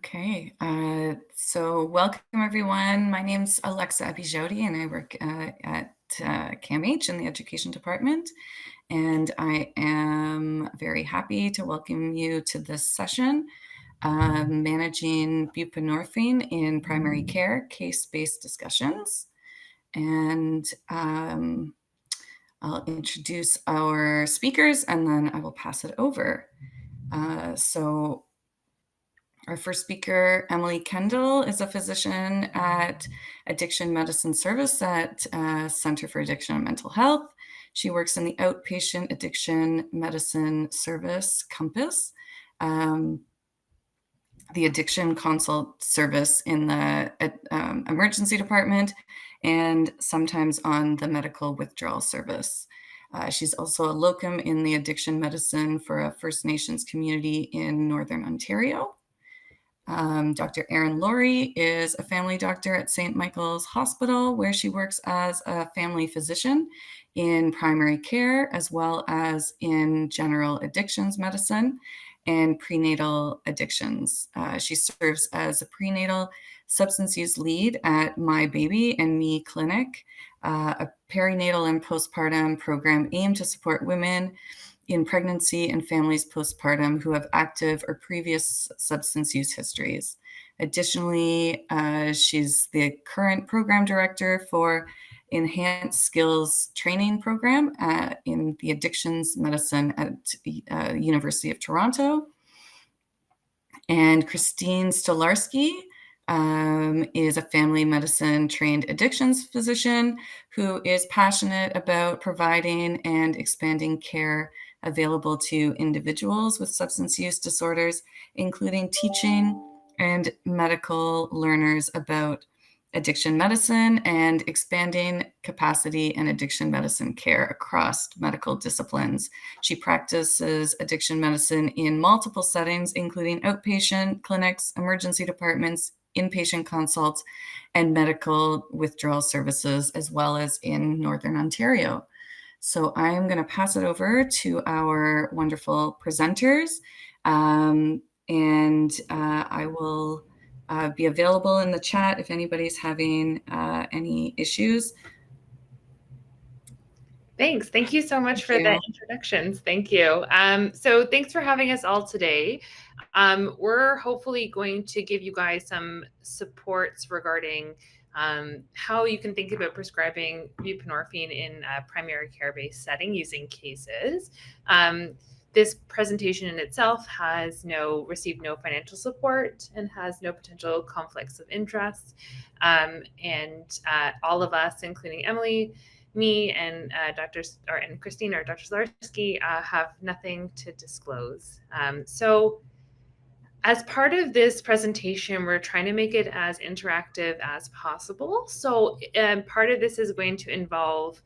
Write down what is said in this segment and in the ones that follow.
Okay, so welcome everyone. My name's Alexa Abijodi and I work at CAMH in the Education Department. And I am very happy to welcome you to this session, Managing Buprenorphine in Primary Care, Case-Based Discussions. And I'll introduce our speakers and then I will pass it over. So our first speaker, Emily Kendall, is a physician at Addiction Medicine Service at Center for Addiction and Mental Health. She works in the Outpatient Addiction Medicine Service, CAMPUS, the Addiction Consult Service in the Emergency Department, and sometimes on the Medical Withdrawal Service. She's also a locum in the Addiction Medicine for a First Nations community in Northern Ontario. Dr. Erin Laurie is a family doctor at St. Michael's Hospital, where she works as a family physician in primary care, as well as in general addictions medicine and prenatal addictions. She serves as a prenatal substance use lead at My Baby and Me Clinic, a perinatal and postpartum program aimed to support women in pregnancy and families postpartum who have active or previous substance use histories. Additionally, she's the current program director for Enhanced Skills Training Program in the Addictions Medicine at University of Toronto. And Christine Stolarski is a family medicine trained addictions physician who is passionate about providing and expanding care available to individuals with substance use disorders, including teaching and medical learners about addiction medicine and expanding capacity and addiction medicine care across medical disciplines. She practices addiction medicine in multiple settings, including outpatient clinics, emergency departments, inpatient consults, and medical withdrawal services, as well as in Northern Ontario. So I'm going to pass it over to our wonderful presenters, and I will be available in the chat if anybody's having any issues. Thanks. Thank you so much for the introductions. Thank you. So thanks for having us all today. We're hopefully going to give you guys some supports regarding how you can think about prescribing buprenorphine in a primary care-based setting using cases. This presentation in itself has received no financial support and has no potential conflicts of interest. All of us, including Emily, me, and Christine or Dr. Stolarski have nothing to disclose. So as part of this presentation, we're trying to make it as interactive as possible. So part of this is going to involve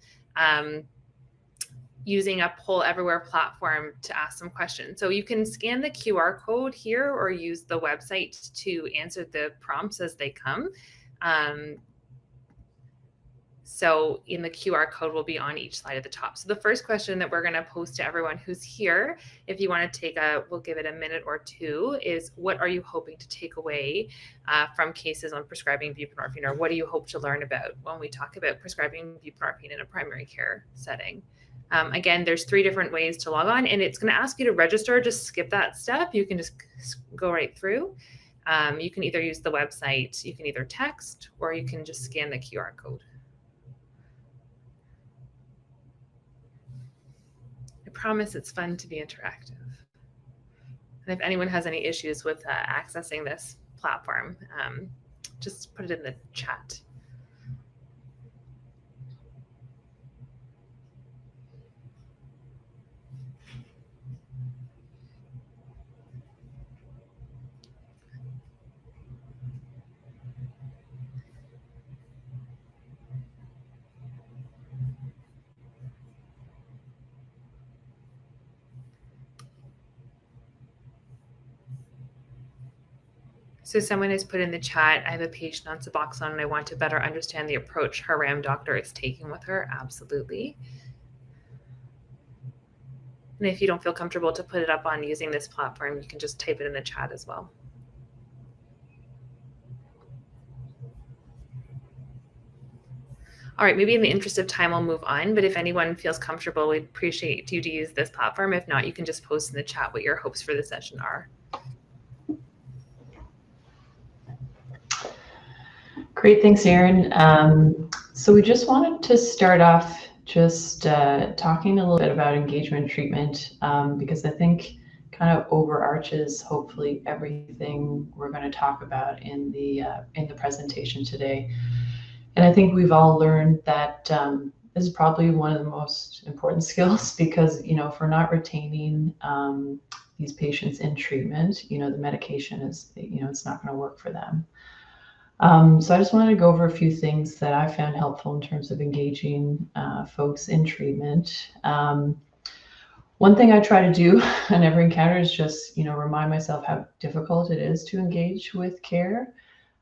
using a Poll Everywhere platform to ask some questions. So you can scan the QR code here or use the website to answer the prompts as they come. So in the QR code will be on each slide at the top. So the first question that we're going to pose to everyone who's here, if you want to we'll give it a minute or two, is what are you hoping to take away from cases on prescribing buprenorphine, or what do you hope to learn about when we talk about prescribing buprenorphine in a primary care setting? Again, there's 3 different ways to log on, and it's going to ask you to register. Just skip that step. You can just go right through. You can either use the website, you can either text, or you can just scan the QR code. I promise it's fun to be interactive. And if anyone has any issues with accessing this platform, just put it in the chat. So someone has put in the chat, I have a patient on Suboxone and I want to better understand the approach her RAM doctor is taking with her. Absolutely. And if you don't feel comfortable to put it up on using this platform, you can just type it in the chat as well. All right, maybe in the interest of time, I'll move on. But if anyone feels comfortable, we'd appreciate you to use this platform. If not, you can just post in the chat what your hopes for the session are. Great, thanks, Erin. So we just wanted to start off just talking a little bit about engagement treatment because I think kind of overarches hopefully everything we're going to talk about in the presentation today. And I think we've all learned that this is probably one of the most important skills because, you know, if we're not retaining these patients in treatment, you know, the medication is, you know, it's not going to work for them. So I just wanted to go over a few things that I found helpful in terms of engaging folks in treatment. One thing I try to do in every encounter is just, you know, remind myself how difficult it is to engage with care.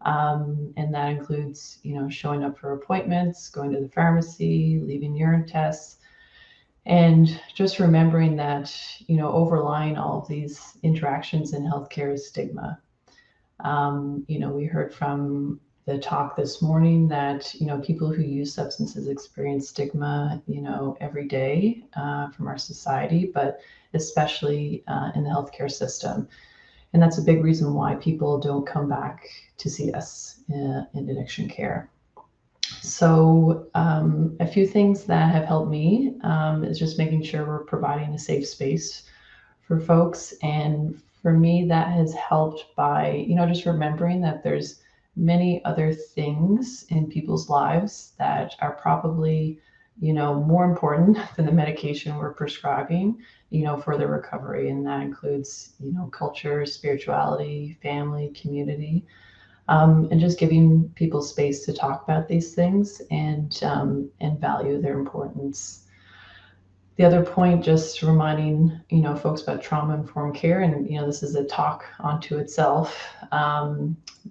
And that includes, you know, showing up for appointments, going to the pharmacy, leaving urine tests, and just remembering that, you know, overlying all of these interactions in healthcare is stigma. You know, we heard from the talk this morning that, you know, people who use substances experience stigma, you know, every day from our society, but especially in the healthcare system. And that's a big reason why people don't come back to see us in addiction care. So a few things that have helped me is just making sure we're providing a safe space for folks. And for me, that has helped by, you know, just remembering that there's many other things in people's lives that are probably, you know, more important than the medication we're prescribing, you know, for the recovery. And that includes, you know, culture, spirituality, family, community, and just giving people space to talk about these things and value their importance. The other point, just reminding, you know, folks about trauma-informed care, and, you know, this is a talk onto itself,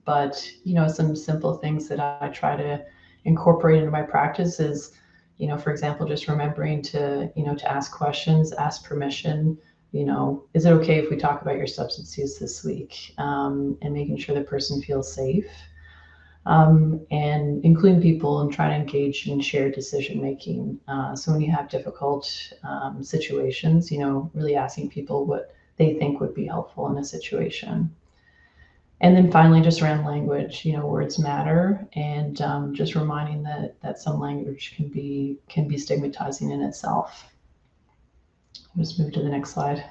but, you know, some simple things that I try to incorporate into my practice is, you know, for example, just remembering to, you know, to ask questions, ask permission, you know, is it okay if we talk about your substance use this week, and making sure the person feels safe. And including people and trying to engage in shared decision making. So when you have difficult situations, you know, really asking people what they think would be helpful in a situation. And then finally, just around language, you know, words matter, and just reminding that some language can be stigmatizing in itself. I'll just move to the next slide.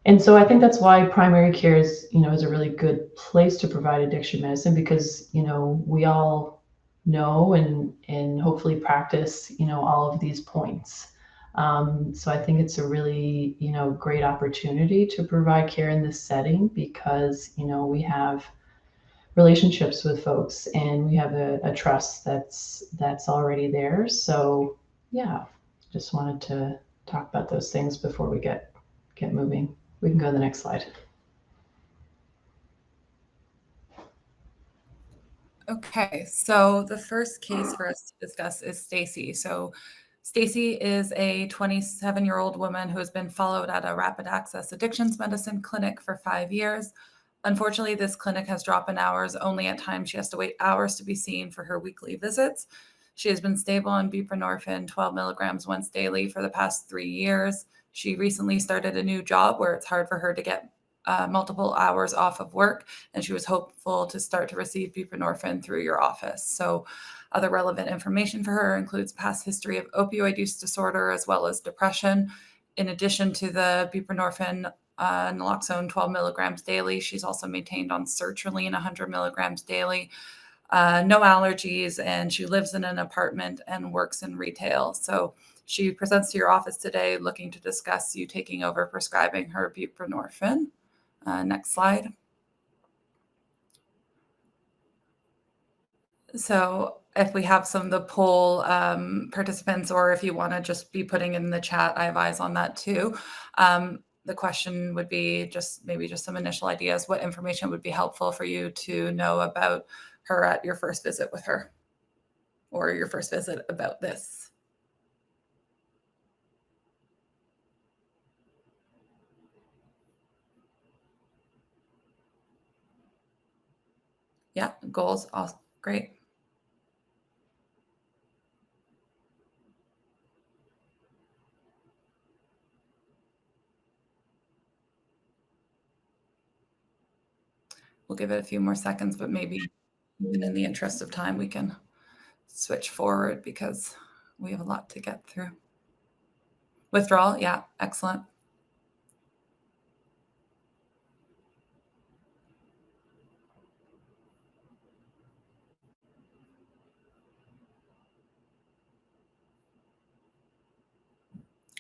And so I think that's why primary care is, you know, is a really good place to provide addiction medicine because, you know, we all know and hopefully practice, you know, all of these points. So I think it's a really, you know, great opportunity to provide care in this setting because, you know, we have relationships with folks and we have a trust that's already there. So yeah, just wanted to talk about those things before we get moving. We can go to the next slide. Okay, so the first case for us to discuss is Stacy. So Stacy is a 27-year-old woman who has been followed at a rapid access addictions medicine clinic for 5 years. Unfortunately, this clinic has drop in hours. Only at times she has to wait hours to be seen for her weekly visits. She has been stable on buprenorphine 12 milligrams once daily for the past 3 years. She recently started a new job where it's hard for her to get multiple hours off of work, and she was hopeful to start to receive buprenorphine through your office. So other relevant information for her includes past history of opioid use disorder as well as depression. In addition to the buprenorphine naloxone 12 milligrams daily, she's also maintained on sertraline 100 milligrams daily. No allergies, and she lives in an apartment and works in retail. So she presents to your office today looking to discuss you taking over prescribing her buprenorphine. Next slide. So if we have some of the poll participants, or if you want to just be putting in the chat, I have eyes on that too. The question would be just maybe just some initial ideas. What information would be helpful for you to know about her at your first visit with her, or your first visit about this? Yeah, goals, awesome, great. we'll give it a few more seconds, but maybe even in the interest of time, we can switch forward because we have a lot to get through. Withdrawal, yeah, excellent.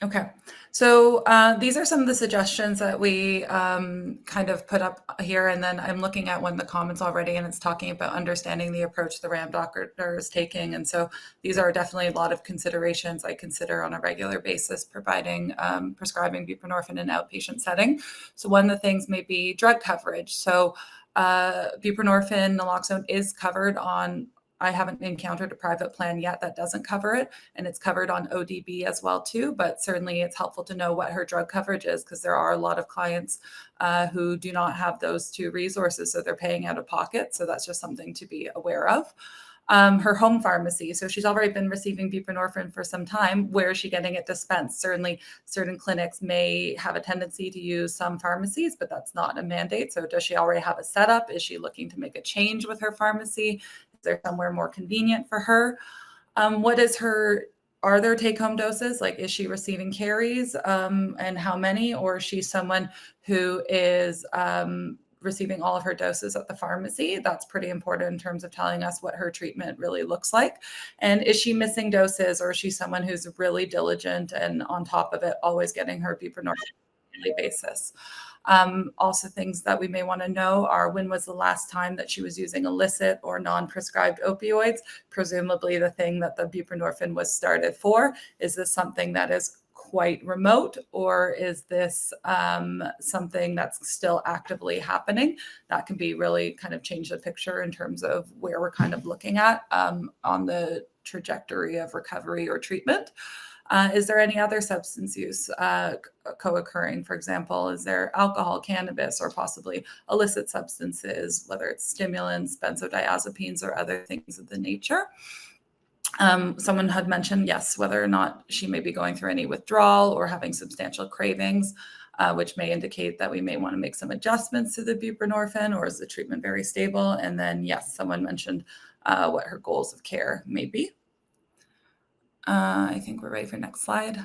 Okay, so these are some of the suggestions that we kind of put up here, and then I'm looking at one of the comments already, and it's talking about understanding the approach the RAM doctor is taking, and so these are definitely a lot of considerations I consider on a regular basis providing prescribing buprenorphine in an outpatient setting. So one of the things may be drug coverage. So buprenorphine naloxone is covered on, I haven't encountered a private plan yet that doesn't cover it, and it's covered on ODB as well too, but certainly it's helpful to know what her drug coverage is because there are a lot of clients who do not have those two resources, so they're paying out of pocket. So that's just something to be aware of. Her home pharmacy. So she's already been receiving buprenorphine for some time. Where is she getting it dispensed? Certainly, certain clinics may have a tendency to use some pharmacies, but that's not a mandate. So does she already have a setup? Is she looking to make a change with her pharmacy? Is there somewhere more convenient for her? Are there take-home doses? Like, is she receiving carries and how many? Or is she someone who is receiving all of her doses at the pharmacy? That's pretty important in terms of telling us what her treatment really looks like. And is she missing doses, or is she someone who's really diligent and on top of it, always getting her buprenorphine on a daily basis? Also, things that we may want to know are when was the last time that she was using illicit or non-prescribed opioids, presumably the thing that the buprenorphine was started for. Is this something that is quite remote, or is this something that's still actively happening? That can be really kind of change the picture in terms of where we're kind of looking at on the trajectory of recovery or treatment. Is there any other substance use co-occurring? For example, is there alcohol, cannabis, or possibly illicit substances, whether it's stimulants, benzodiazepines, or other things of the nature? Someone had mentioned, yes, whether or not she may be going through any withdrawal or having substantial cravings, which may indicate that we may want to make some adjustments to the buprenorphine, or is the treatment very stable? And then, yes, someone mentioned what her goals of care may be. I think we're ready for next slide.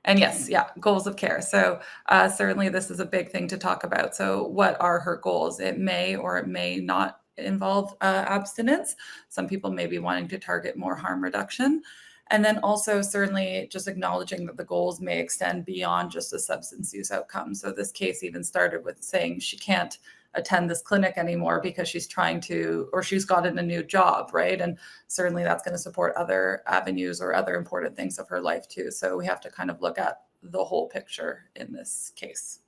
And yes, yeah, goals of care. So certainly this is a big thing to talk about. So what are her goals? It may or it may not involve abstinence. Some people may be wanting to target more harm reduction. And then also certainly just acknowledging that the goals may extend beyond just a substance use outcome. So this case even started with saying she can't attend this clinic anymore because she's trying to, or she's gotten a new job, right? And certainly that's going to support other avenues or other important things of her life too. So we have to kind of look at the whole picture in this case.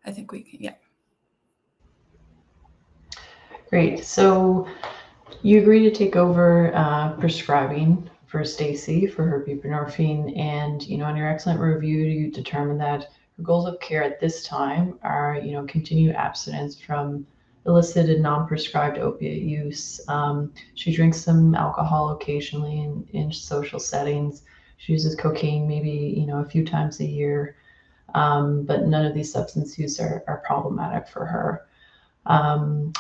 I think we can, yeah. Great. So you agree to take over prescribing for Stacy for her buprenorphine, and on your excellent review, you determined that her goals of care at this time are continued abstinence from illicit and non-prescribed opiate use. She drinks some alcohol occasionally in social settings. She uses cocaine maybe a few times a year, but none of these substance use are problematic for her.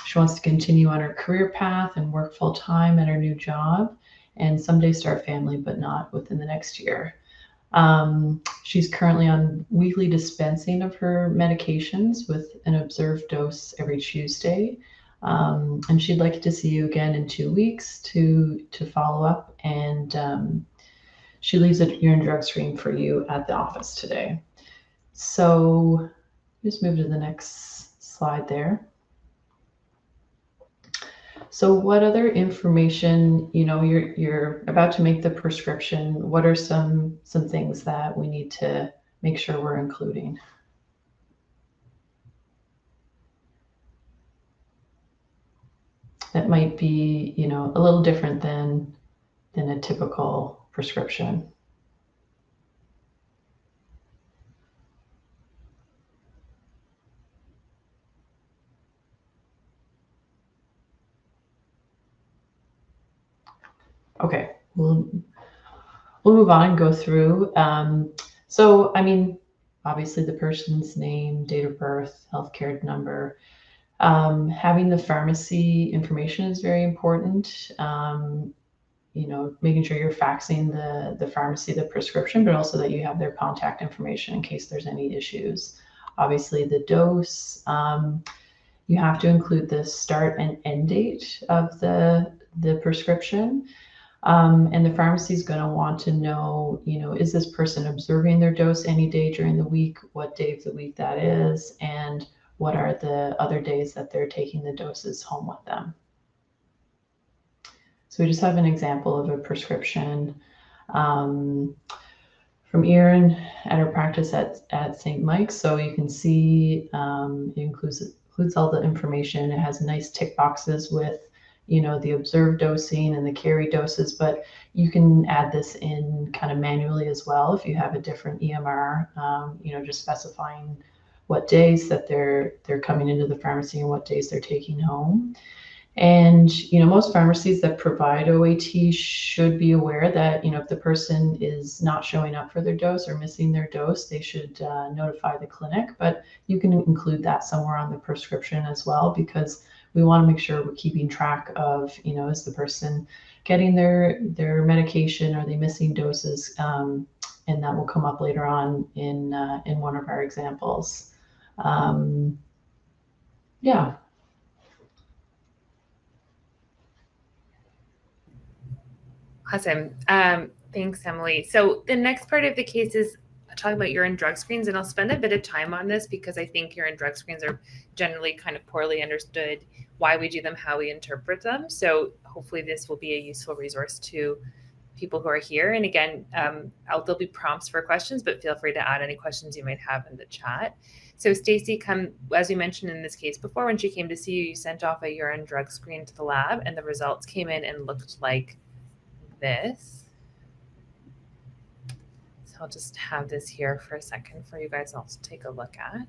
She wants to continue on her career path and work full time at her new job, and someday start a family, but not within the next year. She's currently on weekly dispensing of her medications with an observed dose every Tuesday. And she'd like to see you again in 2 weeks to follow up. And she leaves a urine drug screen for you at the office today. So just move to the next slide there. So what other information, you're about to make the prescription, what are some things that we need to make sure we're including? That might be, a little different than a typical prescription. Okay, we'll move on and go through. So, obviously the person's name, date of birth, healthcare number. Having the pharmacy information is very important. Making sure you're faxing the pharmacy the prescription, but also that you have their contact information in case there's any issues. Obviously, the dose. You have to include the start and end date of the prescription. And the pharmacy is going to want to know, is this person observing their dose any day during the week, what day of the week that is, and what are the other days that they're taking the doses home with them. So we just have an example of a prescription from Erin at her practice at St. Mike's. So you can see it includes all the information. It has nice tick boxes with the observed dosing and the carry doses, but you can add this in kind of manually as well if you have a different EMR, just specifying what days that they're coming into the pharmacy and what days they're taking home. And most pharmacies that provide OAT should be aware that if the person is not showing up for their dose or missing their dose, they should notify the clinic. But you can include that somewhere on the prescription as well, because we want to make sure we're keeping track of is the person getting their medication, are they missing doses, and that will come up later on in one of our examples. Yeah. Awesome. Thanks, Emily. So the next part of the case is talking about urine drug screens, and I'll spend a bit of time on this because I think urine drug screens are generally kind of poorly understood, why we do them, how we interpret them. So hopefully this will be a useful resource to people who are here. And again, there'll be prompts for questions, but feel free to add any questions you might have in the chat. So Stacy, as we mentioned in this case before, when she came to see you, you sent off a urine drug screen to the lab, and the results came in and looked like this. So I'll just have this here for a second for you guys all to take a look at.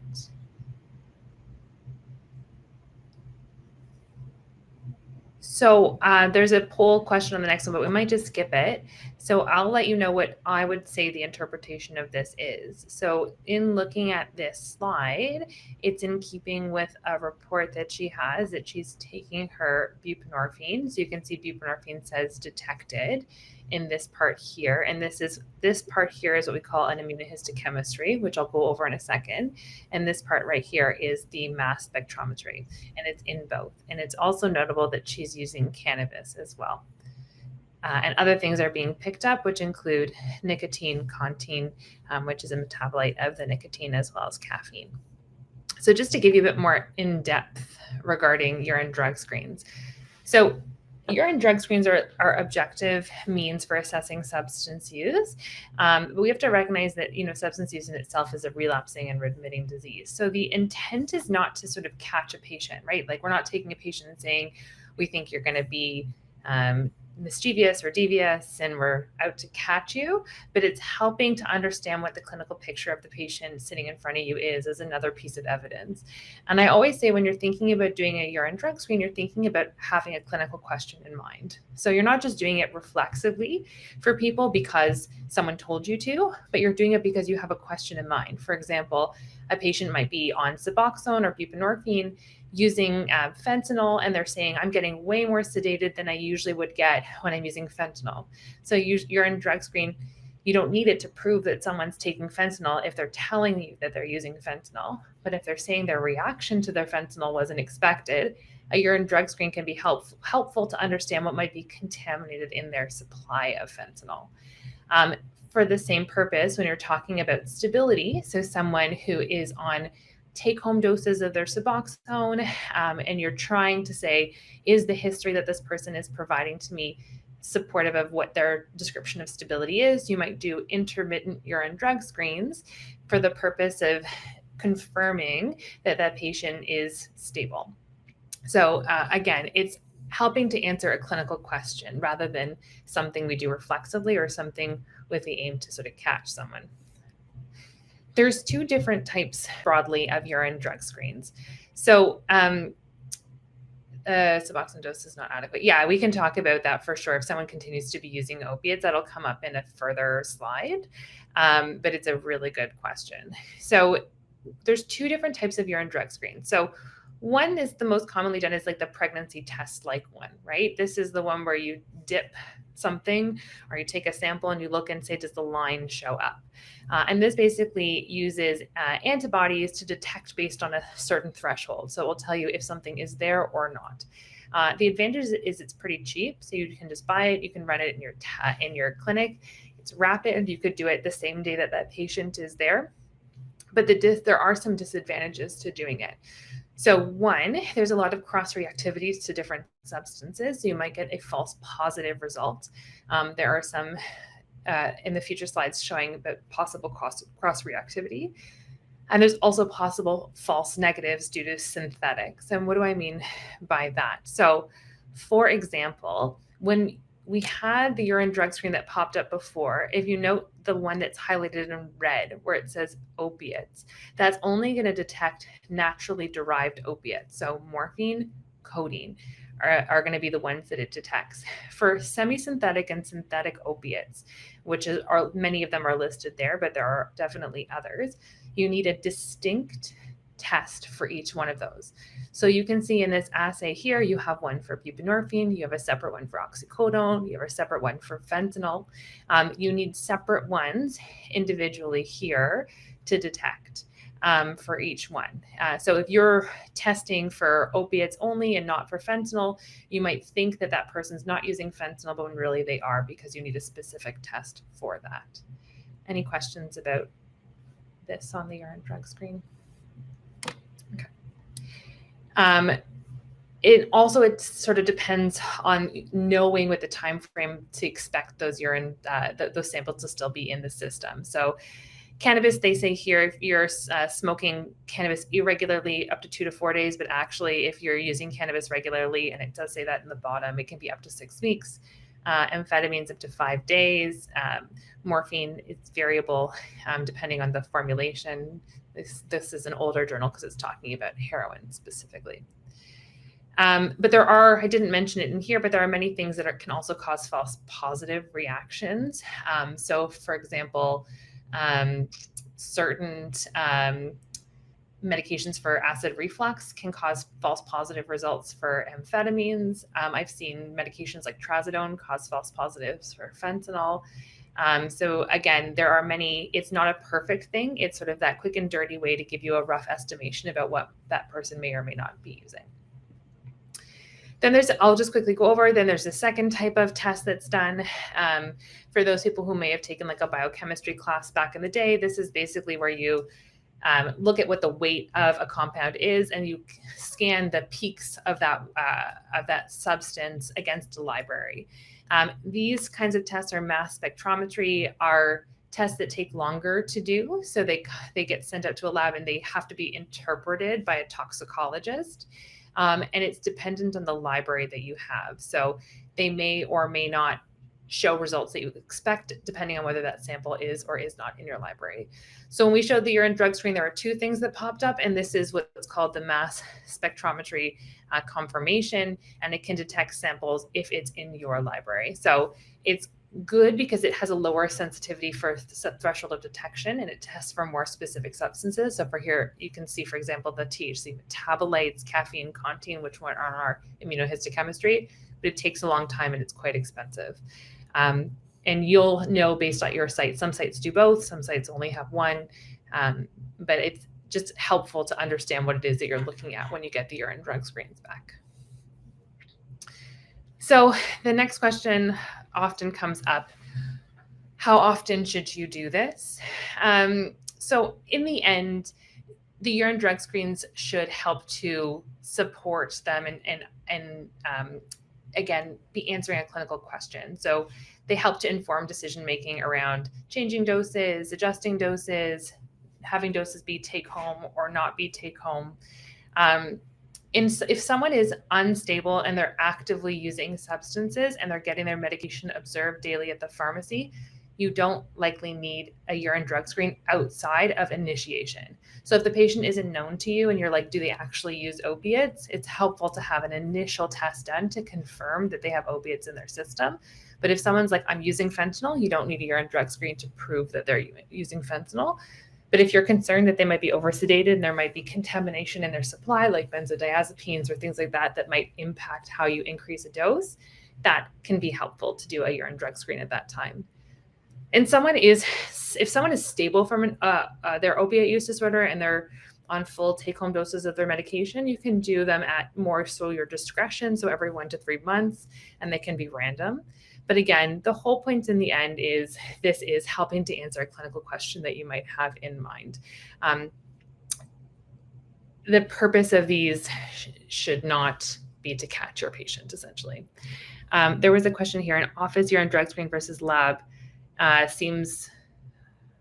So there's a poll question on the next one, but we might just skip it. So I'll let you know what I would say the interpretation of this is. So in looking at this slide, it's in keeping with a report that she has that she's taking her buprenorphine. So you can see buprenorphine says detected in this part here. And this part here is what we call an immunohistochemistry, which I'll go over in a second. And this part right here is the mass spectrometry, and it's in both. And it's also notable that she's using cannabis as well. And other things are being picked up, which include nicotine, contine, which is a metabolite of the nicotine, as well as caffeine. So just to give you a bit more in-depth regarding urine drug screens. So urine drug screens are objective means for assessing substance use. But we have to recognize that, substance use in itself is a relapsing and remitting disease. So the intent is not to sort of catch a patient, right? Like, we're not taking a patient and saying, we think you're going to be mischievous or devious and we're out to catch you, but it's helping to understand what the clinical picture of the patient sitting in front of you is as another piece of evidence. And I always say, when you're thinking about doing a urine drug screen, you're thinking about having a clinical question in mind. So you're not just doing it reflexively for people because someone told you to, but you're doing it because you have a question in mind. For example, a patient might be on Suboxone or buprenorphine using fentanyl, and they're saying, I'm getting way more sedated than I usually would get when I'm using fentanyl. So urine drug screen, you don't need it to prove that someone's taking fentanyl if they're telling you that they're using fentanyl. But if they're saying their reaction to their fentanyl wasn't expected, a urine drug screen can be helpful to understand what might be contaminated in their supply of fentanyl. For the same purpose, when you're talking about stability, so someone who is on take-home doses of their Suboxone, and you're trying to say, is the history that this person is providing to me supportive of what their description of stability is? You might do intermittent urine drug screens for the purpose of confirming that that patient is stable. So again, it's helping to answer a clinical question rather than something we do reflexively or something with the aim to sort of catch someone. There's two different types broadly of urine drug screens. So Suboxone dose is not adequate. Yeah, we can talk about that for sure. If someone continues to be using opiates, that'll come up in a further slide. But it's a really good question. So there's two different types of urine drug screen. So one is the most commonly done is like the pregnancy test like one, right? This is the one where you dip something or you take a sample and you look and say, does the line show up? And this basically uses antibodies to detect based on a certain threshold. So it will tell you if something is there or not. The advantage is it's pretty cheap. So you can just buy it. You can run it in your clinic. It's rapid. You could do it the same day that that patient is there. But there are some disadvantages to doing it. So one, there's a lot of cross-reactivities to different substances. So you might get a false positive result. There are some in the future slides showing the possible cross-reactivity. And there's also possible false negatives due to synthetics. And what do I mean by that? So for example, when we had the urine drug screen that popped up before, if you note the one that's highlighted in red where it says opiates, that's only going to detect naturally derived opiates. So morphine, codeine are going to be the ones that it detects. For semi-synthetic and synthetic opiates, which are many of them are listed there, but there are definitely others, you need a distinct test for each one of those. So you can see in this assay here, you have one for buprenorphine, you have a separate one for oxycodone, you have a separate one for fentanyl. You need separate ones individually here to detect for each one. So if you're testing for opiates only and not for fentanyl, you might think that that person's not using fentanyl, but when really they are, because you need a specific test for that. Any questions about this on the urine drug screen? Okay. It sort of depends on knowing what the time frame to expect those urine, those samples to still be in the system. So cannabis, they say here, if you're smoking cannabis irregularly, up to 2 to 4 days, but actually if you're using cannabis regularly, and it does say that in the bottom, it can be up to 6 weeks. Amphetamines up to 5 days. Morphine is variable depending on the formulation. This is an older journal because it's talking about heroin specifically. But there are, I didn't mention it in here, but there are many things that can also cause false positive reactions. So for example, certain medications for acid reflux can cause false positive results for amphetamines. I've seen medications like trazodone cause false positives for fentanyl. So again, there are many, it's not a perfect thing. It's sort of that quick and dirty way to give you a rough estimation about what that person may or may not be using. Then I'll just quickly go over, then there's a second type of test that's done. For those people who may have taken like a biochemistry class back in the day, this is basically where you look at what the weight of a compound is, and you scan the peaks of that substance against a library. These kinds of tests are mass spectrometry, are tests that take longer to do. So they get sent out to a lab and they have to be interpreted by a toxicologist. And it's dependent on the library that you have. So they may or may not show results that you expect depending on whether that sample is or is not in your library. So when we showed the urine drug screen, there are two things that popped up, and this is what's called the mass spectrometry confirmation, and it can detect samples if it's in your library. So it's good because it has a lower sensitivity for threshold of detection, and it tests for more specific substances. So for here, you can see, for example, the THC metabolites, caffeine, contin, which are on our immunohistochemistry, but it takes a long time and it's quite expensive. And you'll know based on your site. Some sites do both, some sites only have one, but it's just helpful to understand what it is that you're looking at when you get the urine drug screens back. So the next question often comes up, how often should you do this? So in the end, the urine drug screens should help to support them and again, be answering a clinical question. So they help to inform decision-making around changing doses, adjusting doses, having doses be take home or not be take home. If someone is unstable and they're actively using substances and they're getting their medication observed daily at the pharmacy, you don't likely need a urine drug screen outside of initiation. So if the patient isn't known to you and you're like, do they actually use opiates? It's helpful to have an initial test done to confirm that they have opiates in their system. But if someone's like, I'm using fentanyl, you don't need a urine drug screen to prove that they're using fentanyl. But if you're concerned that they might be oversedated and there might be contamination in their supply, like benzodiazepines or things like that, that might impact how you increase a dose, that can be helpful to do a urine drug screen at that time. And if someone is stable from their opiate use disorder and they're on full take-home doses of their medication, you can do them at more so your discretion, so every 1 to 3 months, and they can be random. But again, the whole point in the end is this is helping to answer a clinical question that you might have in mind. The purpose of these should not be to catch your patient, essentially. There was a question here, an office urine drug screen versus lab. Seems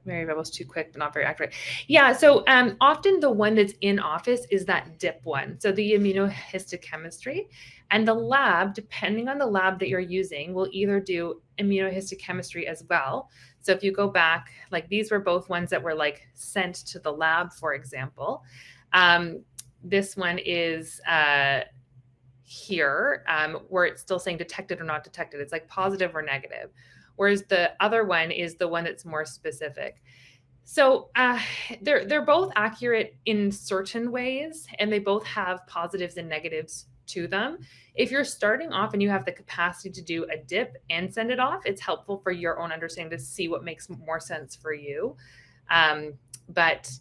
Mary Bell was too quick, but not very accurate. Yeah, so often the one that's in office is that DIP one, so the immunohistochemistry. And the lab, depending on the lab that you're using, will either do immunohistochemistry as well. So if you go back, like these were both ones that were like sent to the lab, for example. This one is here, where it's still saying detected or not detected. It's like positive or negative. Whereas the other one is the one that's more specific. So they're both accurate in certain ways, and they both have positives and negatives to them. If you're starting off and you have the capacity to do a dip and send it off, it's helpful for your own understanding to see what makes more sense for you. But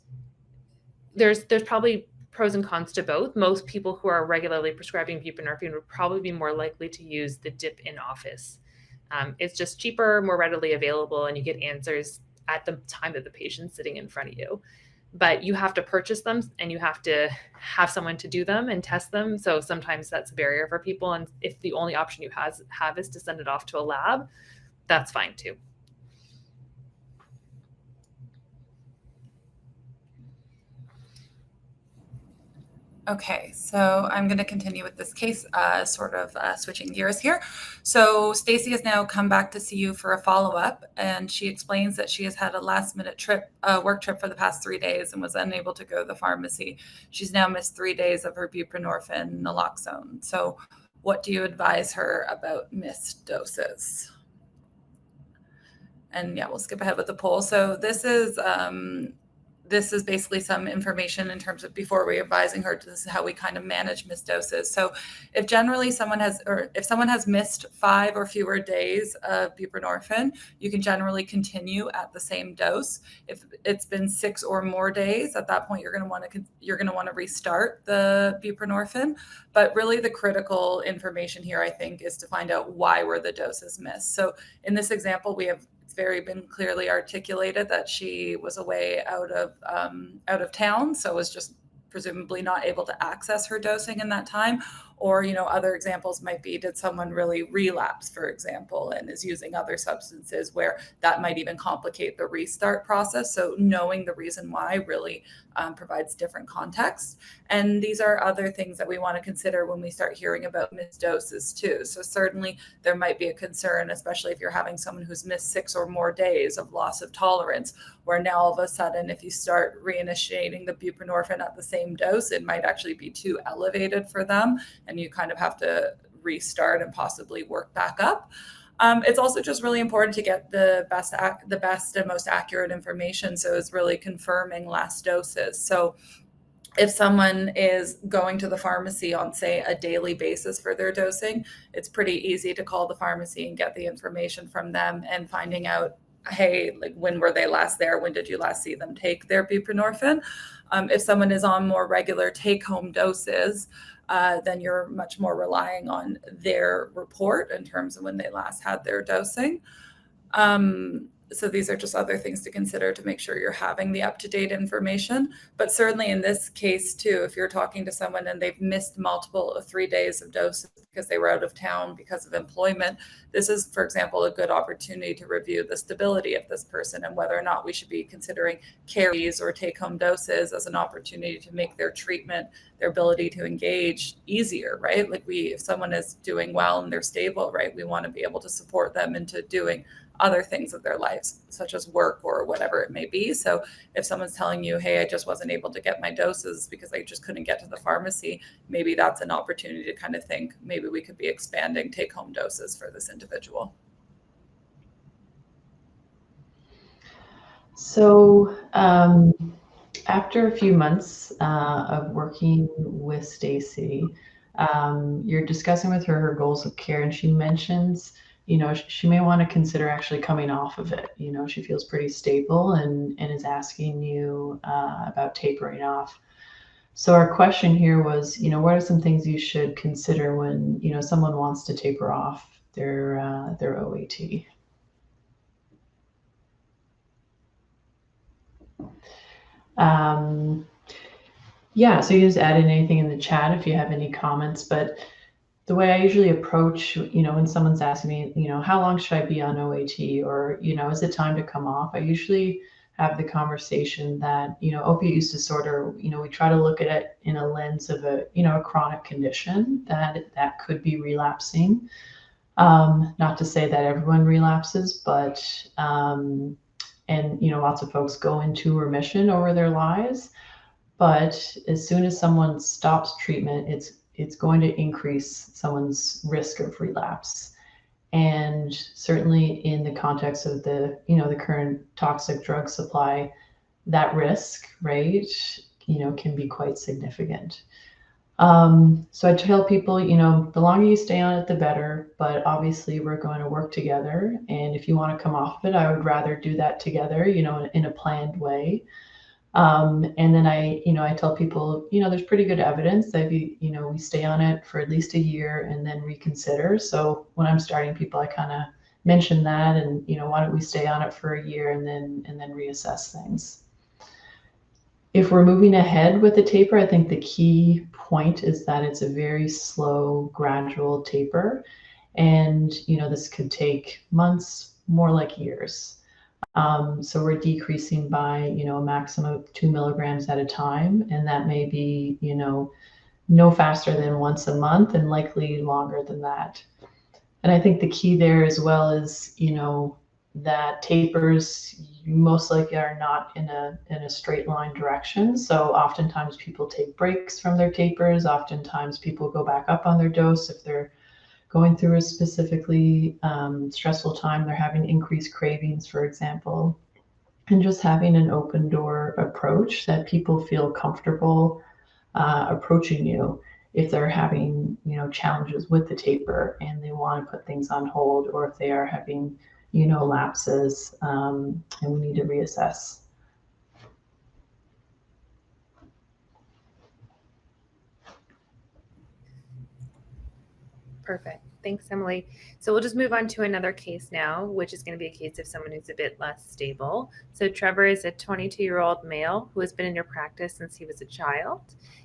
there's probably pros and cons to both. Most people who are regularly prescribing buprenorphine would probably be more likely to use the dip in office. It's just cheaper, more readily available, and you get answers at the time that the patient's sitting in front of you. But you have to purchase them and you have to have someone to do them and test them. So sometimes that's a barrier for people. And if the only option you have is to send it off to a lab, that's fine too. Okay, so I'm going to continue with this case, switching gears here. So Stacy has now come back to see you for a follow-up, and she explains that she has had a last-minute work trip for the past 3 days and was unable to go to the pharmacy. She's now missed 3 days of her buprenorphine naloxone. So what do you advise her about missed doses? And yeah, we'll skip ahead with the poll. So this is basically some information in terms of before we're advising her, this is how we kind of manage missed doses. So if someone has missed 5 or fewer days of buprenorphine, you can generally continue at the same dose. If it's been 6 or more days, at that point, you're going to want to restart the buprenorphine. But really the critical information here, I think, is to find out why were the doses missed. So in this example, it's been clearly articulated that she was away out of town, so was just presumably not able to access her dosing in that time. Or, other examples might be, did someone really relapse, for example, and is using other substances where that might even complicate the restart process. So knowing the reason why really provides different context. And these are other things that we want to consider when we start hearing about missed doses too. So certainly there might be a concern, especially if you're having someone who's missed 6 or more days of loss of tolerance, where now all of a sudden, if you start reinitiating the buprenorphine at the same dose, it might actually be too elevated for them, and you kind of have to restart and possibly work back up. It's also just really important to get the best and most accurate information. So it's really confirming last doses. So if someone is going to the pharmacy on, say, a daily basis for their dosing, it's pretty easy to call the pharmacy and get the information from them and finding out, hey, like, when were they last there? When did you last see them take their buprenorphine? If someone is on more regular take-home doses, then you're much more relying on their report in terms of when they last had their dosing. So these are just other things to consider to make sure you're having the up-to-date information. But certainly in this case too, if you're talking to someone and they've missed 3 days of doses because they were out of town because of employment, this is, for example, a good opportunity to review the stability of this person and whether or not we should be considering carries or take-home doses as an opportunity to make their treatment, their ability to engage easier, right? Like if someone is doing well and they're stable, right, we want to be able to support them into doing other things of their lives, such as work or whatever it may be. So if someone's telling you, hey, I just wasn't able to get my doses because I just couldn't get to the pharmacy, maybe that's an opportunity to kind of think, maybe we could be expanding take-home doses for this individual. So after a few months of working with Stacy, you're discussing with her goals of care, and she mentions, she may want to consider actually coming off of it. She feels pretty stable and is asking you about tapering off. So our question here was, what are some things you should consider when, someone wants to taper off their OAT? Yeah, so you just add in anything in the chat if you have any comments, but the way I usually approach, when someone's asking me, how long should I be on OAT, or, is it time to come off? I usually have the conversation that, opioid use disorder, we try to look at it in a lens of a chronic condition that could be relapsing. Not to say that everyone relapses, but, and, lots of folks go into remission over their lives. But as soon as someone stops treatment, it's going to increase someone's risk of relapse. And certainly in the context of the current toxic drug supply, that risk, right, can be quite significant. So I tell people, the longer you stay on it, the better, but obviously we're going to work together. And if you want to come off of it, I would rather do that together, in a planned way. And then I tell people, there's pretty good evidence that we stay on it for at least a year and then reconsider. So when I'm starting people, I kind of mention that, and, why don't we stay on it for a year and then reassess things. If we're moving ahead with the taper, I think the key point is that it's a very slow, gradual taper. And, this could take months, more like years. So we're decreasing by, a maximum of 2 milligrams at a time. And that may be, no faster than once a month and likely longer than that. And I think the key there as well is, that tapers most likely are not in a straight line direction. So oftentimes people take breaks from their tapers. Oftentimes people go back up on their dose if they're going through a specifically stressful time, they're having increased cravings, for example, and just having an open door approach that people feel comfortable approaching you if they're having, challenges with the taper and they want to put things on hold, or if they are having, lapses and we need to reassess. Perfect. Thanks, Emily. So we'll just move on to another case now, which is going to be a case of someone who's a bit less stable. So Trevor is a 22-year-old male who has been in your practice since he was a child.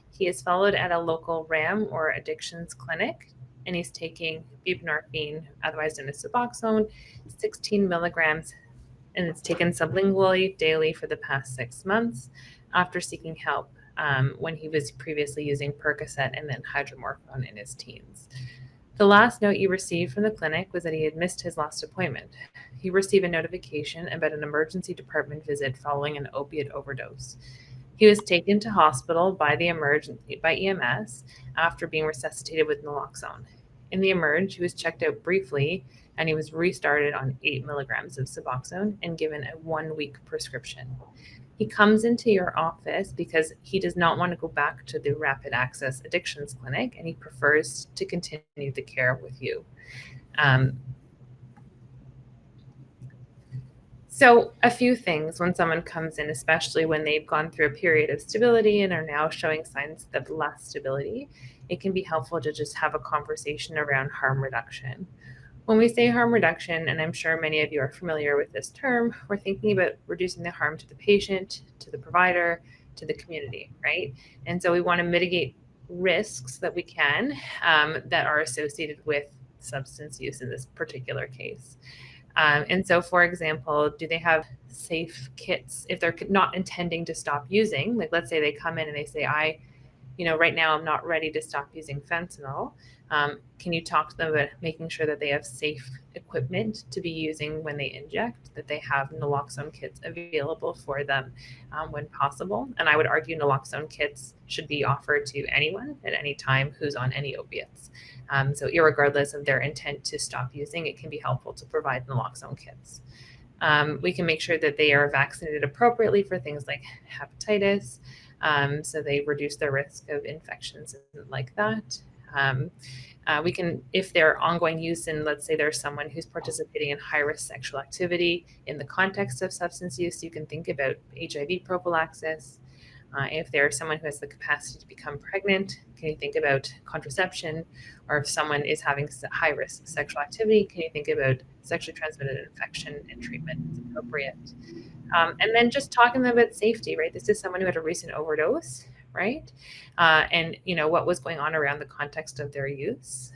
He is followed at a local RAM or addictions clinic, and he's taking buprenorphine, otherwise known as Suboxone, 16 milligrams, and it's taken sublingually daily for the past 6 months after seeking help when he was previously using Percocet and then hydromorphone in his teens. The last note you received from the clinic was that he had missed his last appointment. He received a notification about an emergency department visit following an opiate overdose. He was taken to hospital by EMS after being resuscitated with naloxone. In the emerge, he was checked out briefly, and he was restarted on 8 milligrams of Suboxone and given a 1-week prescription. He comes into your office because he does not want to go back to the rapid access addictions clinic, and he prefers to continue the care with you. So a few things when someone comes in, especially when they've gone through a period of stability and are now showing signs of less stability, it can be helpful to just have a conversation around harm reduction. When we say harm reduction, and I'm sure many of you are familiar with this term, we're thinking about reducing the harm to the patient, to the provider, to the community, right? And so we want to mitigate risks that we can that are associated with substance use in this particular case. And so, for example, do they have safe kits if they're not intending to stop using? Like, let's say they come in and they say, I right now I'm not ready to stop using fentanyl. Can you talk to them about making sure that they have safe equipment to be using when they inject, that they have naloxone kits available for them when possible? And I would argue naloxone kits should be offered to anyone at any time who's on any opiates. So irregardless of their intent to stop using, it can be helpful to provide naloxone kits. We can make sure that they are vaccinated appropriately for things like hepatitis, so they reduce their risk of infections and like that. We can, if they're ongoing use, and let's say there's someone who's participating in high-risk sexual activity in the context of substance use, you can think about HIV prophylaxis. If there's someone who has the capacity to become pregnant, can you think about contraception? Or if someone is having high-risk sexual activity, can you think about sexually transmitted infection and treatment as appropriate? And then just talking to them about safety, right? This is someone who had a recent overdose, right? And what was going on around the context of their use.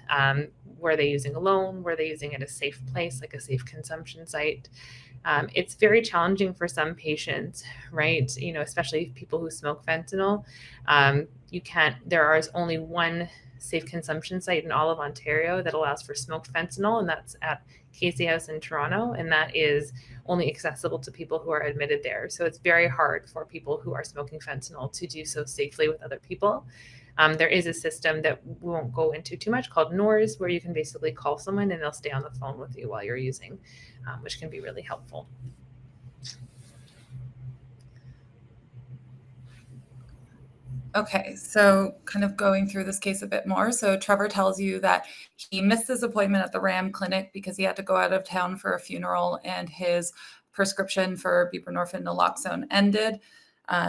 Were they using alone? Were they using at a safe place, like a safe consumption site? It's very challenging for some patients, right? Especially people who smoke fentanyl. There is only one safe consumption site in all of Ontario that allows for smoked fentanyl, and that's at Casey House in Toronto, and that is only accessible to people who are admitted there. So it's very hard for people who are smoking fentanyl to do so safely with other people. There is a system that we won't go into too much called NORS, where you can basically call someone and they'll stay on the phone with you while you're using, which can be really helpful. Okay, so kind of going through this case a bit more. So Trevor tells you that he missed his appointment at the RAM clinic because he had to go out of town for a funeral and his prescription for buprenorphine naloxone ended.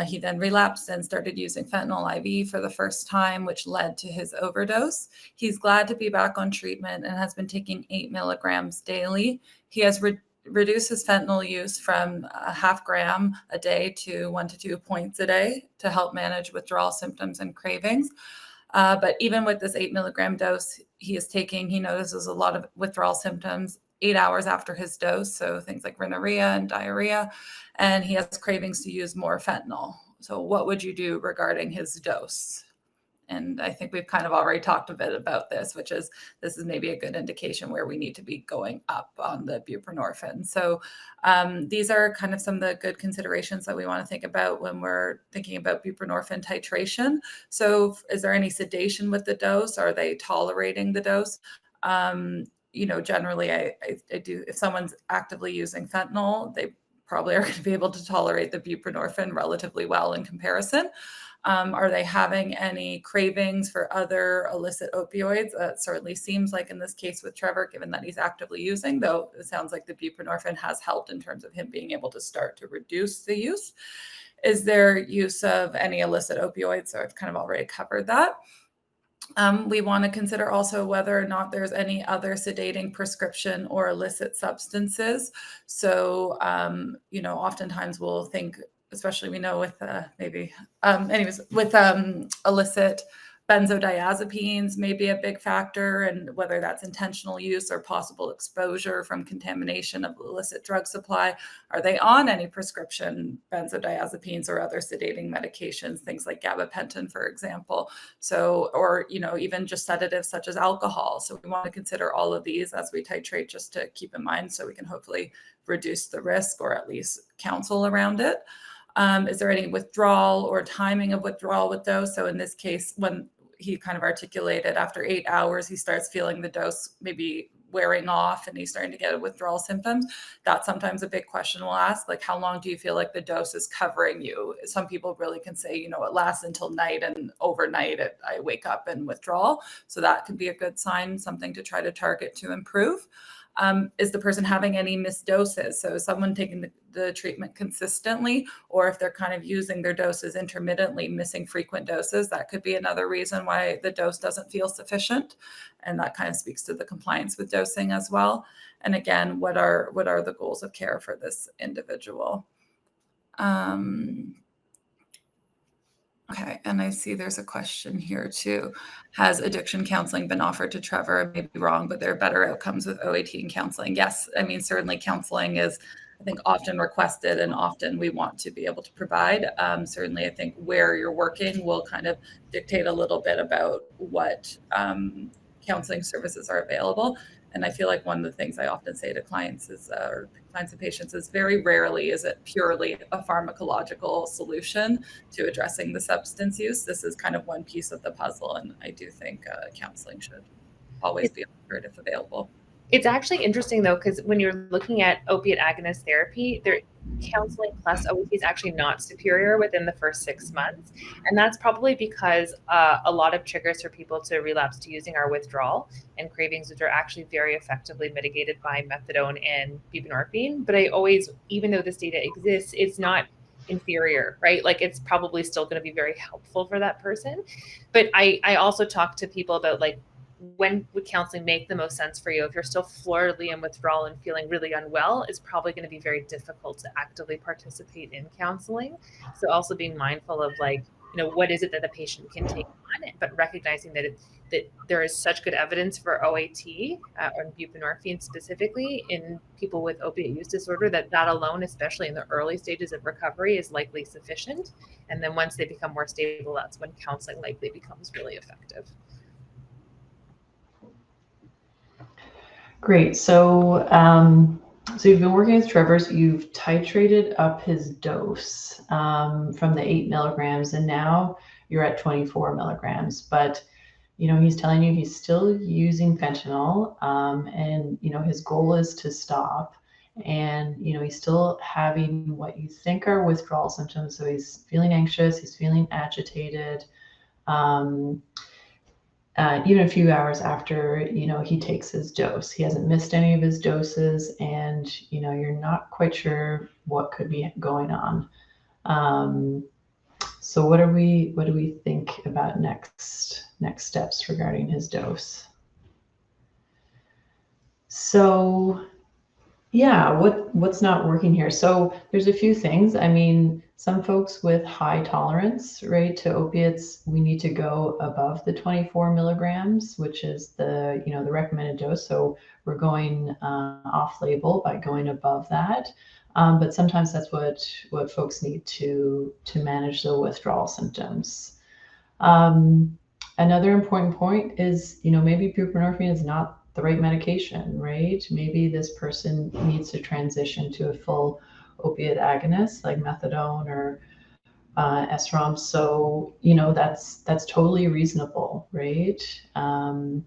He then relapsed and started using fentanyl IV for the first time, which led to his overdose. He's glad to be back on treatment and has been taking 8 milligrams daily. He has reduce his fentanyl use from a half gram a day to 1 to 2 points a day to help manage withdrawal symptoms and cravings. But even with this 8 milligram dose he is taking, he notices a lot of withdrawal symptoms 8 hours after his dose. So things like rhinorrhea and diarrhea, and he has cravings to use more fentanyl. So what would you do regarding his dose? And I think we've kind of already talked a bit about this, which is this is maybe a good indication where we need to be going up on the buprenorphine. So these are kind of some of the good considerations that we want to think about when we're thinking about buprenorphine titration. So is there any sedation with the dose? Are they tolerating the dose? Generally I do, if someone's actively using fentanyl, they probably are going to be able to tolerate the buprenorphine relatively well in comparison. Are they having any cravings for other illicit opioids? It certainly seems like in this case with Trevor, given that he's actively using, though it sounds like the buprenorphine has helped in terms of him being able to start to reduce the use. Is there use of any illicit opioids? So I've kind of already covered that. We want to consider also whether or not there's any other sedating prescription or illicit substances. So, oftentimes we'll think, especially we know with illicit benzodiazepines may be a big factor, and whether that's intentional use or possible exposure from contamination of illicit drug supply. Are they on any prescription benzodiazepines or other sedating medications, things like gabapentin, for example? So, or, even just sedatives such as alcohol. So we want to consider all of these as we titrate, just to keep in mind so we can hopefully reduce the risk or at least counsel around it. Is there any withdrawal or timing of withdrawal with dose? So in this case, when he kind of articulated after 8 hours, he starts feeling the dose maybe wearing off and he's starting to get withdrawal symptoms. That's sometimes a big question we'll ask, like, how long do you feel like the dose is covering you? Some people really can say, it lasts until night, and overnight I wake up and withdrawal. So that could be a good sign, something to try to target to improve. Is the person having any missed doses? So is someone taking the treatment consistently, or if they're kind of using their doses intermittently, missing frequent doses, that could be another reason why the dose doesn't feel sufficient. And that kind of speaks to the compliance with dosing as well. And again, what are the goals of care for this individual? Okay, and I see there's a question here too. Has addiction counseling been offered to Trevor? I may be wrong, but there are better outcomes with OAT and counseling. Yes, I mean, certainly counseling is I think often requested and often we want to be able to provide. Certainly, I think where you're working will kind of dictate a little bit about what counseling services are available. And I feel like one of the things I often say to clients is, or clients and patients, is very rarely is it purely a pharmacological solution to addressing the substance use. This is kind of one piece of the puzzle, and I do think counseling should always be offered if available. It's actually interesting though, because when you're looking at opiate agonist therapy, counseling plus OUPC is actually not superior within the first 6 months. And that's probably because a lot of triggers for people to relapse to using are withdrawal and cravings, which are actually very effectively mitigated by methadone and buprenorphine. But I always, even though this data exists, it's not inferior, right? Like it's probably still going to be very helpful for that person. But I also talk to people about like, when would counseling make the most sense for you? If you're still floridly in withdrawal and feeling really unwell, it's probably going to be very difficult to actively participate in counseling. So also being mindful of like, you know, what is it that the patient can take on it, but recognizing that that there is such good evidence for OAT or buprenorphine specifically in people with opiate use disorder that alone, especially in the early stages of recovery, is likely sufficient. And then once they become more stable, that's when counseling likely becomes really effective. Great. So, so you've been working with Trevor. So you've titrated up his dose from the 8 milligrams, and now you're at 24 milligrams. But you know, he's telling you he's still using fentanyl, and you know his goal is to stop. And you know he's still having what you think are withdrawal symptoms. So he's feeling anxious. He's feeling agitated. Even a few hours after, you know, he takes his dose. He hasn't missed any of his doses, and, you know, you're not quite sure what could be going on. So what do we think about next steps regarding his dose? So yeah, what's not working here? So there's a few things. I mean, some folks with high tolerance, right, to opiates, we need to go above the 24 milligrams, which is the, you know, the recommended dose. So we're going off label by going above that. But sometimes that's what folks need to manage the withdrawal symptoms. Another important point is, you know, maybe buprenorphine is not the right medication, right? Maybe this person needs to transition to a full opiate agonist like methadone or SROM. So, you know, that's totally reasonable, right? And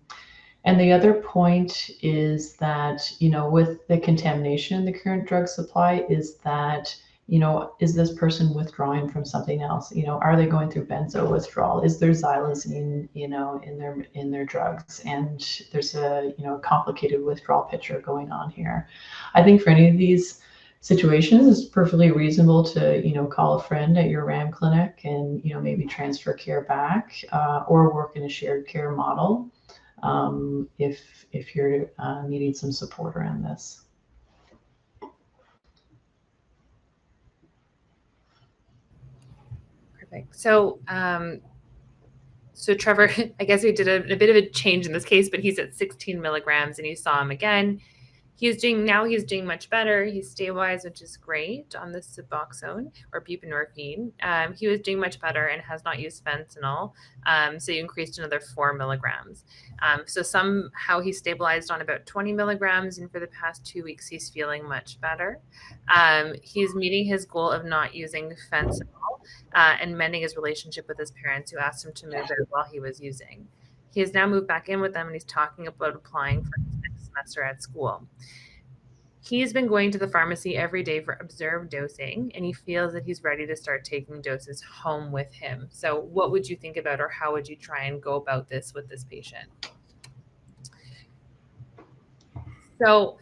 the other point is that, you know, with the contamination in the current drug supply, is that, you know, is this person withdrawing from something else? You know, are they going through benzo withdrawal? Is there xylazine, you know, in their drugs? And there's a, you know, complicated withdrawal picture going on here. I think for any of these situations, it's perfectly reasonable to, you know, call a friend at your RAM clinic and, you know, maybe transfer care back or work in a shared care model if you're needing some support around this. Perfect. So, so Trevor, I guess we did a bit of a change in this case, but he's at 16 milligrams, and you saw him again. He's doing much better. He's stabilized, which is great on the Suboxone or buprenorphine. He was doing much better and has not used fentanyl. So you increased another 4 milligrams. So somehow he stabilized on about 20 milligrams. And for the past 2 weeks, he's feeling much better. He's meeting his goal of not using fentanyl and mending his relationship with his parents, who asked him to move out while he was using. He has now moved back in with them, and he's talking about applying for his next semester at school. He's been going to the pharmacy every day for observed dosing, and he feels that he's ready to start taking doses home with him. So what would you think about, or how would you try and go about this with this patient? So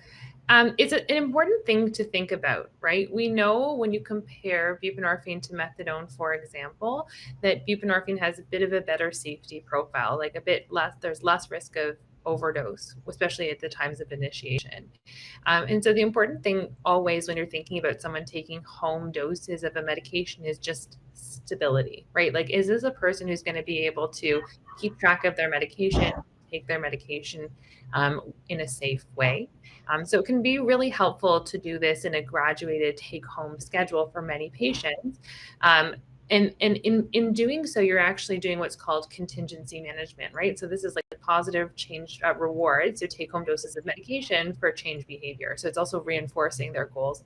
it's an important thing to think about, right? We know when you compare buprenorphine to methadone, for example, that buprenorphine has a bit of a better safety profile, like a bit less, there's less risk of overdose, especially at the times of initiation. And so the important thing always when you're thinking about someone taking home doses of a medication is just stability, right? Like, is this a person who's going to be able to keep track of their medication, take their medication in a safe way. So it can be really helpful to do this in a graduated take-home schedule for many patients. And in doing so, you're actually doing what's called contingency management, right? So this is like a positive change reward, so take-home doses of medication for change behavior. So it's also reinforcing their goals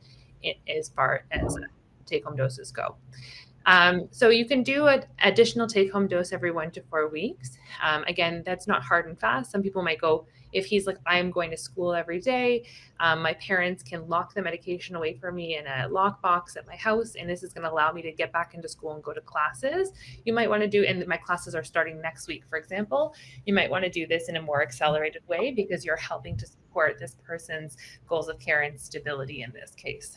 as far as take-home doses go. So you can do an additional take-home dose every 1 to 4 weeks. Again, that's not hard and fast. Some people might go, if he's like, I'm going to school every day, my parents can lock the medication away from me in a lockbox at my house, and this is going to allow me to get back into school and go to classes. You might want to do, and my classes are starting next week, for example, you might want to do this in a more accelerated way because you're helping to support this person's goals of care and stability in this case.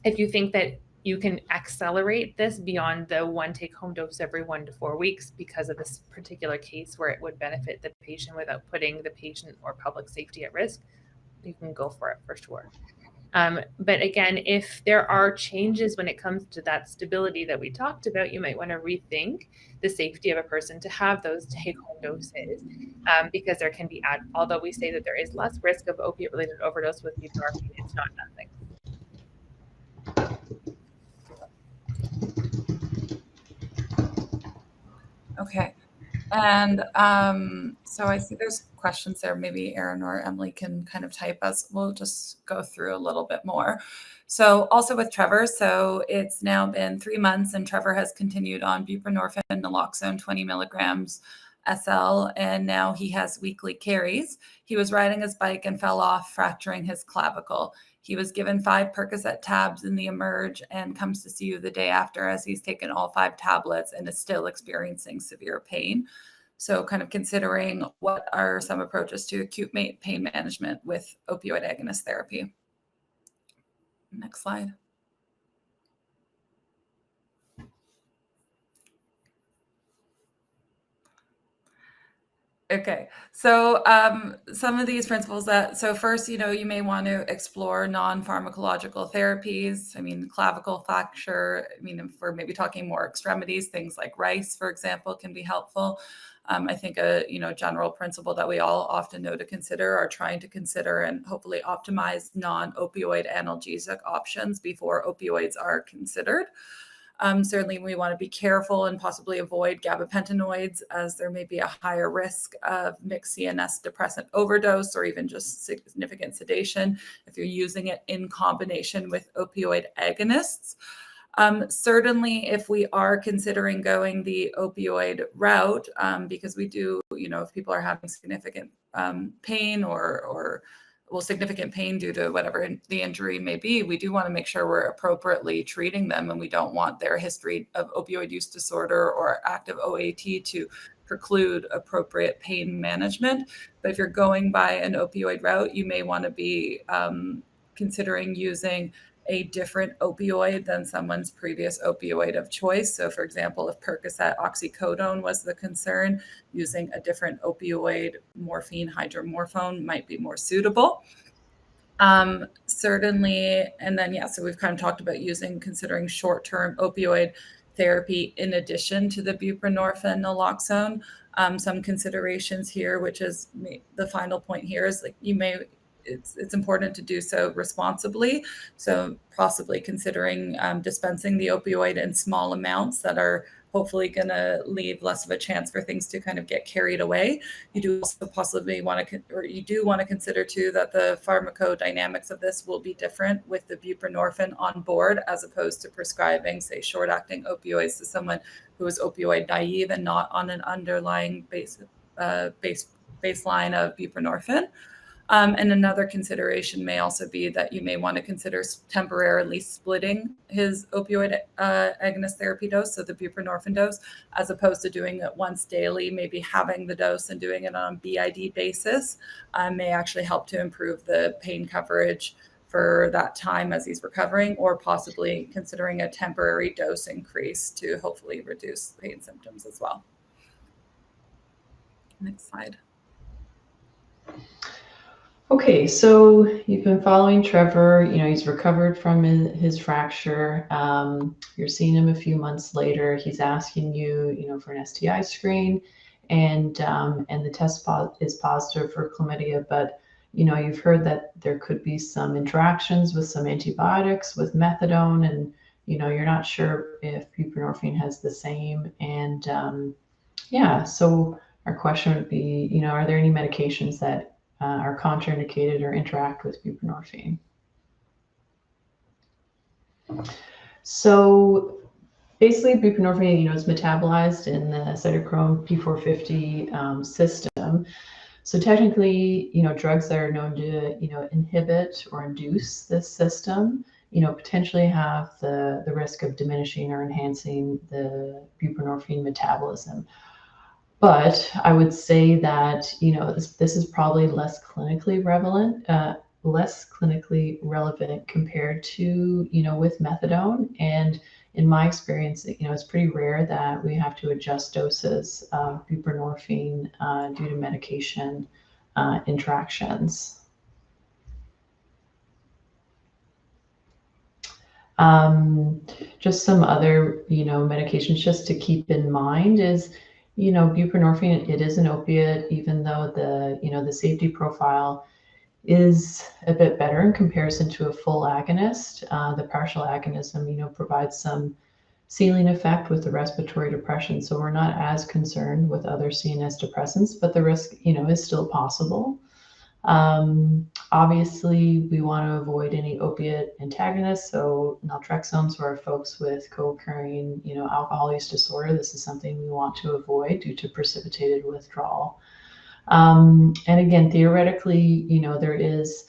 If you think that you can accelerate this beyond the 1 take-home dose every 1 to 4 weeks because of this particular case where it would benefit the patient without putting the patient or public safety at risk, you can go for it for sure. But again, if there are changes when it comes to that stability that we talked about, you might want to rethink the safety of a person to have those take-home doses because there can be, although we say that there is less risk of opiate-related overdose with buprenorphine, it's not nothing. Okay. And so I see there's questions there. Maybe Erin or Emily can kind of type us. We'll just go through a little bit more. So also with Trevor, so it's now been 3 months and Trevor has continued on buprenorphine, naloxone, 20 milligrams SL, and now he has weekly carries. He was riding his bike and fell off, fracturing his clavicle. He was given 5 Percocet tabs in the Emerge and comes to see you the day after as he's taken all 5 tablets and is still experiencing severe pain. So kind of considering what are some approaches to acute pain management with opioid agonist therapy. Next slide. Okay, so some of these principles so first, you may want to explore non-pharmacological therapies. I mean, clavicle fracture, if we're maybe talking more extremities, things like rice, for example, can be helpful. I think a general principle that we all often know to consider are trying to consider and hopefully optimize non-opioid analgesic options before opioids are considered. Certainly, we want to be careful and possibly avoid gabapentinoids as there may be a higher risk of mixed CNS depressant overdose or even just significant sedation if you're using it in combination with opioid agonists. Certainly, if we are considering going the opioid route, because we do, if people are having significant pain or significant pain due to whatever the injury may be, we do want to make sure we're appropriately treating them, and we don't want their history of opioid use disorder or active OAT to preclude appropriate pain management. But if you're going by an opioid route, you may want to be considering using a different opioid than someone's previous opioid of choice. So for example, if Percocet, oxycodone was the concern, using a different opioid, morphine, hydromorphone might be more suitable. Certainly, and then, so we've kind of talked about considering short-term opioid therapy in addition to the buprenorphine, naloxone. Some considerations here, which is the final point here, is like it's important to do so responsibly. So possibly considering dispensing the opioid in small amounts that are hopefully going to leave less of a chance for things to kind of get carried away. You do also possibly want to consider too that the pharmacodynamics of this will be different with the buprenorphine on board as opposed to prescribing, say, short-acting opioids to someone who is opioid naive and not on an underlying baseline of buprenorphine. And another consideration may also be that you may want to consider temporarily splitting his opioid agonist therapy dose, so the buprenorphine dose, as opposed to doing it once daily. Maybe having the dose and doing it on a BID basis may actually help to improve the pain coverage for that time as he's recovering, or possibly considering a temporary dose increase to hopefully reduce pain symptoms as well. Next slide. Okay, so you've been following Trevor, he's recovered from his fracture. You're seeing him a few months later. He's asking you, for an STI screen. and the test is positive for chlamydia, but you've heard that there could be some interactions with some antibiotics, with methadone, and you're not sure if buprenorphine has the same. And so our question would be, are there any medications that are contraindicated or interact with buprenorphine? So basically, buprenorphine, is metabolized in the cytochrome P450 system. So technically, drugs that are known to, inhibit or induce this system, potentially have the risk of diminishing or enhancing the buprenorphine metabolism. But I would say that, this is probably less clinically relevant compared to, with methadone. And in my experience, it's pretty rare that we have to adjust doses of buprenorphine due to medication interactions. Just some other, medications just to keep in mind is, buprenorphine, it is an opiate, even though the safety profile is a bit better in comparison to a full agonist. The partial agonism, provides some ceiling effect with the respiratory depression. So we're not as concerned with other CNS depressants, but the risk, is still possible. Obviously, we want to avoid any opiate antagonists. So naltrexone for folks with co-occurring, alcohol use disorder. This is something we want to avoid due to precipitated withdrawal. And again, theoretically, there is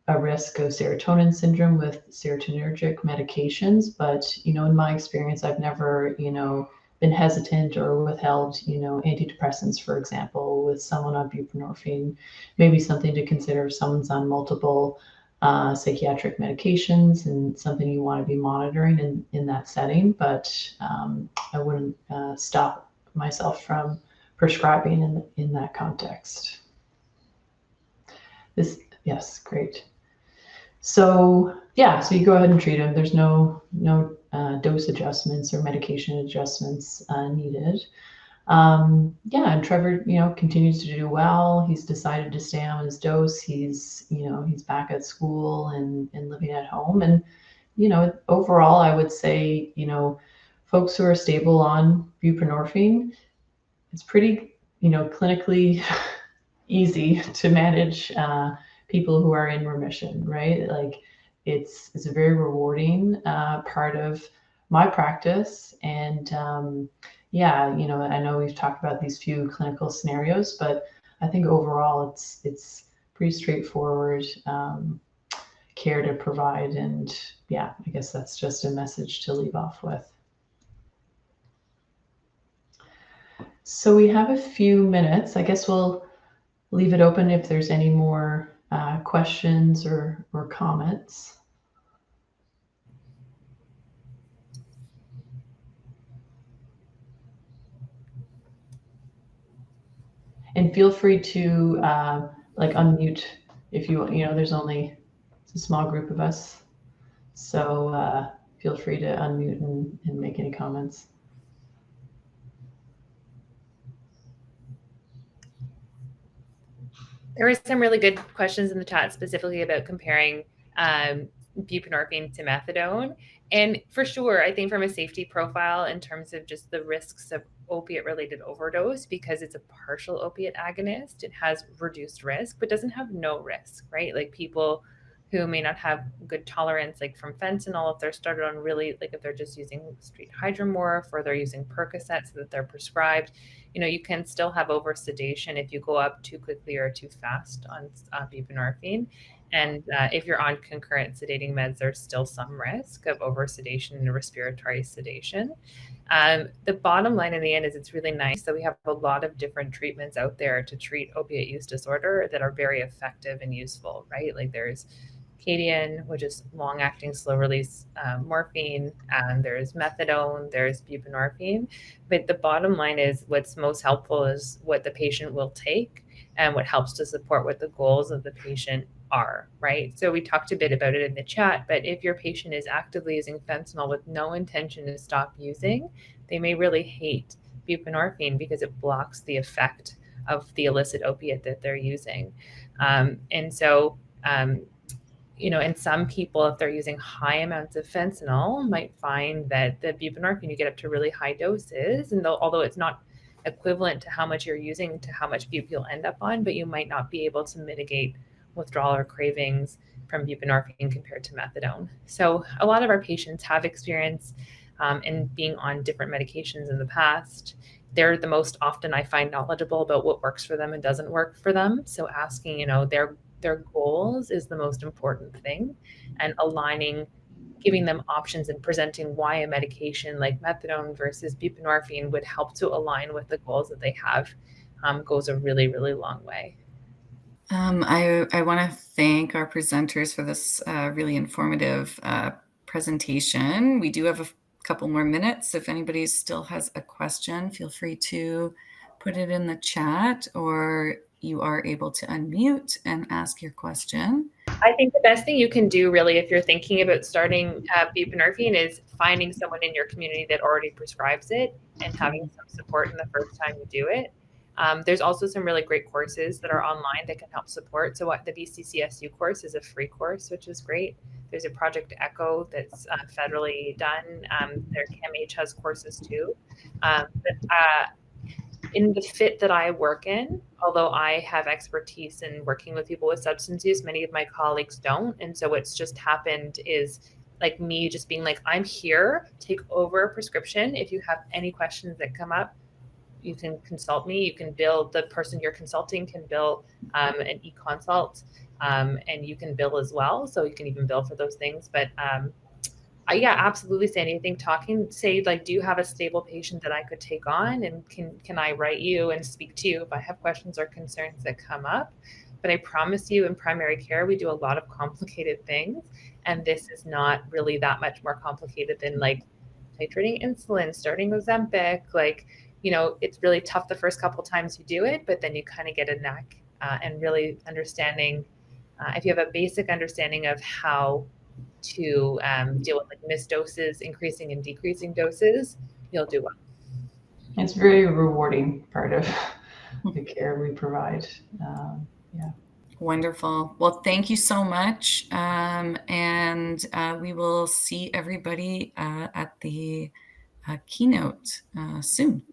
a risk of serotonin syndrome with serotonergic medications, but in my experience, I've never been hesitant or withheld antidepressants, for example, with someone on buprenorphine. Maybe something to consider if someone's on multiple psychiatric medications and something you want to be monitoring in that setting, but I wouldn't stop myself from prescribing in that context. Yes, great. So so you go ahead and treat them. There's no dose adjustments or medication adjustments needed. And Trevor, continues to do well. He's decided to stay on his dose. He's back at school and living at home. And, overall, I would say, folks who are stable on buprenorphine, it's pretty, clinically easy to manage people who are in remission, right? Like it's a very rewarding part of my practice. And I know we've talked about these few clinical scenarios, but I think overall it's pretty straightforward care to provide. And I guess that's just a message to leave off with. So we have a few minutes. I guess we'll leave it open if there's any more questions or comments. And feel free to unmute if you there's only a small group of us. So feel free to unmute and make any comments. There were some really good questions in the chat specifically about comparing buprenorphine to methadone. And for sure, I think from a safety profile in terms of just the risks of opiate-related overdose, because it's a partial opiate agonist, it has reduced risk, but doesn't have no risk, right? Like people who may not have good tolerance, like from fentanyl, if they're started on really, like if they're just using straight hydromorph or they're using Percocet so that they're prescribed, you can still have over-sedation if you go up too quickly or too fast on buprenorphine. And if you're on concurrent sedating meds, there's still some risk of over-sedation and respiratory sedation. The bottom line in the end is it's really nice that we have a lot of different treatments out there to treat opiate use disorder that are very effective and useful, right? Like there's Cadian, which is long-acting, slow-release morphine, and there's methadone, there's buprenorphine. But the bottom line is what's most helpful is what the patient will take and what helps to support what the goals of the patient are, right? So we talked a bit about it in the chat, but if your patient is actively using fentanyl with no intention to stop using, they may really hate buprenorphine because it blocks the effect of the illicit opiate that they're using. And so, and some people, if they're using high amounts of fentanyl, might find that the buprenorphine, you get up to really high doses, and although it's not equivalent to how much you're using to how much bup you'll end up on, but you might not be able to mitigate withdrawal or cravings from buprenorphine compared to methadone. So a lot of our patients have experience in being on different medications in the past. They're the most often, I find, knowledgeable about what works for them and doesn't work for them. So asking, their goals is the most important thing, and aligning, giving them options and presenting why a medication like methadone versus buprenorphine would help to align with the goals that they have goes a really, really long way. I want to thank our presenters for this really informative presentation. We do have a couple more minutes. If anybody still has a question, feel free to put it in the chat, or you are able to unmute and ask your question. I think the best thing you can do, really, if you're thinking about starting buprenorphine, is finding someone in your community that already prescribes it and having some support in the first time you do it. There's also some really great courses that are online that can help support. So the BCCSU course is a free course, which is great. There's a Project ECHO that's federally done. Their CAMH has courses too. In the fit that I work in, although I have expertise in working with people with substance use, many of my colleagues don't. And so what's just happened is like me just being like, I'm here, take over a prescription. If you have any questions that come up, you can consult me. You can bill, the person you're consulting can bill an e-consult, and you can bill as well. So you can even bill for those things. But yeah, absolutely. Say anything, say like, do you have a stable patient that I could take on, and can I write you and speak to you if I have questions or concerns that come up? But I promise you, in primary care, we do a lot of complicated things, and this is not really that much more complicated than like titrating insulin, starting Ozempic. Like, it's really tough the first couple times you do it, but then you kind of get a knack and really understanding. If you have a basic understanding of how to deal with like missed doses, increasing and decreasing doses, you'll do well. It's a very rewarding part of the care we provide. Yeah. Wonderful. Well, thank you so much. And we will see everybody at the keynote soon.